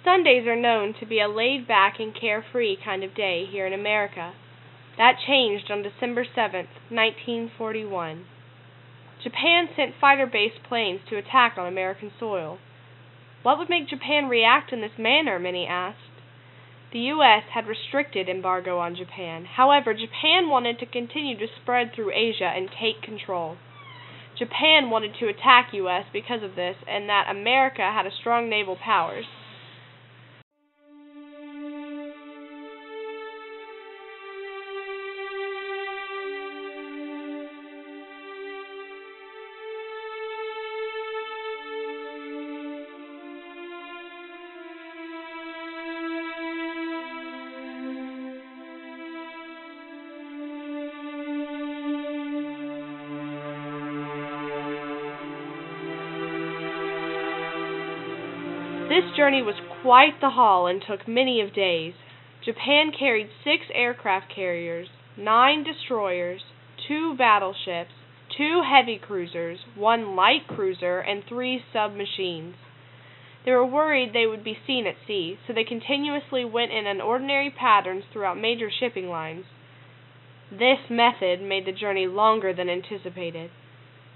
Sundays are known to be a laid-back and carefree kind of day here in America. That changed on December 7th, 1941. Japan sent fighter-based planes to attack on American soil. What would make Japan react in this manner, many asked. The U.S. had restricted embargo on Japan. However, Japan wanted to continue to spread through Asia and take control. Japan wanted to attack U.S. because of this, and that America had a strong naval powers. This journey was quite the haul and took many of days. Japan carried 6 aircraft carriers, 9 destroyers, 2 battleships, 2 heavy cruisers, 1 light cruiser, and 3 submachines. They were worried they would be seen at sea, so they continuously went in ordinary patterns throughout major shipping lines. This method made the journey longer than anticipated.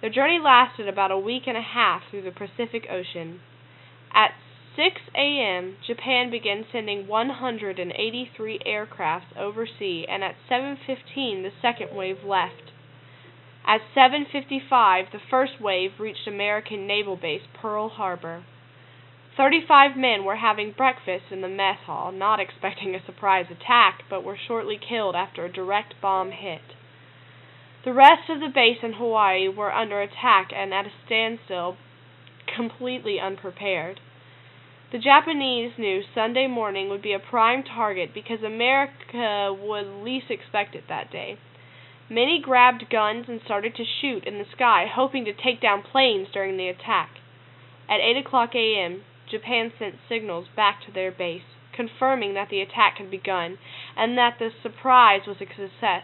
The journey lasted about a week and a half through the Pacific Ocean. At 6 a.m., Japan began sending 183 aircrafts overseas, and at 7:15 the second wave left. At 7:55, the first wave reached American naval base Pearl Harbor. 35 men were having breakfast in the mess hall, not expecting a surprise attack, but were shortly killed after a direct bomb hit. The rest of the base in Hawaii were under attack and at a standstill, completely unprepared. The Japanese knew Sunday morning would be a prime target because America would least expect it that day. Many grabbed guns and started to shoot in the sky, hoping to take down planes during the attack. At 8 o'clock a.m., Japan sent signals back to their base, confirming that the attack had begun and that the surprise was a success.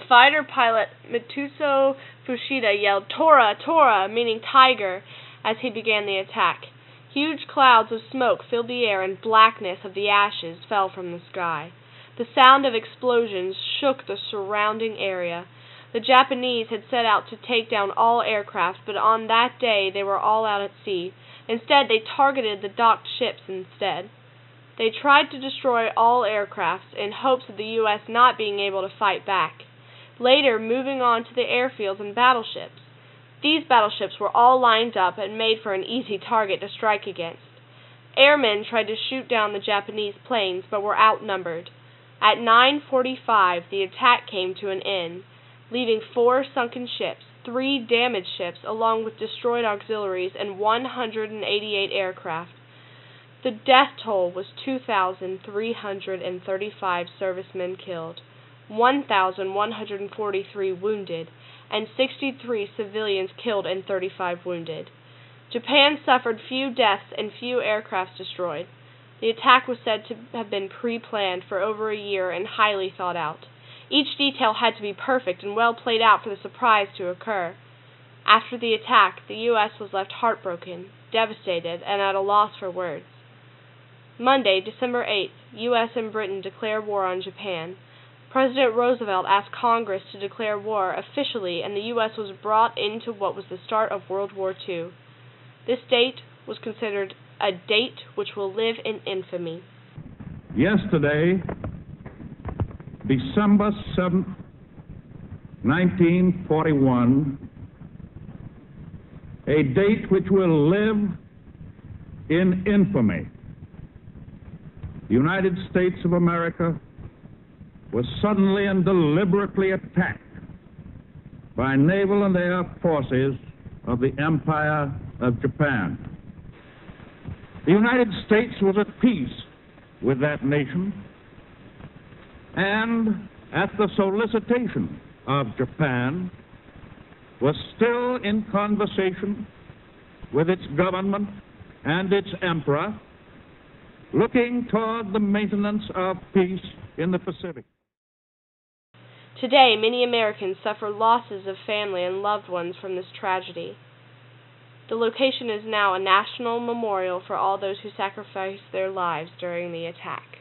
Fighter pilot Mitsuo Fuchida yelled, "Tora! Tora!" meaning tiger, as he began the attack. Huge clouds of smoke filled the air and blackness of the ashes fell from the sky. The sound of explosions shook the surrounding area. The Japanese had set out to take down all aircraft, but on that day they were all out at sea. Instead, they targeted the docked ships instead. They tried to destroy all aircraft in hopes of the U.S. not being able to fight back, later moving on to the airfields and battleships. These battleships were all lined up and made for an easy target to strike against. Airmen tried to shoot down the Japanese planes, but were outnumbered. At 9:45, the attack came to an end, leaving 4 sunken ships, 3 damaged ships, along with destroyed auxiliaries, and 188 aircraft. The death toll was 2,335 servicemen killed, 1,143 wounded, and 63 civilians killed and 35 wounded. Japan suffered few deaths and few aircraft destroyed. The attack was said to have been pre-planned for over a year and highly thought out. Each detail had to be perfect and well played out for the surprise to occur. After the attack, the U.S. was left heartbroken, devastated, and at a loss for words. Monday, December 8th, U.S. and Britain declare war on Japan. President Roosevelt asked Congress to declare war officially, and the U.S. was brought into what was the start of World War II. This date was considered a date which will live in infamy. Yesterday, December 7th, 1941, a date which will live in infamy. The United States of America was suddenly and deliberately attacked by naval and air forces of the Empire of Japan. The United States was at peace with that nation, and at the solicitation of Japan, was still in conversation with its government and its emperor, looking toward the maintenance of peace in the Pacific. Today, many Americans suffer losses of family and loved ones from this tragedy. The location is now a national memorial for all those who sacrificed their lives during the attack.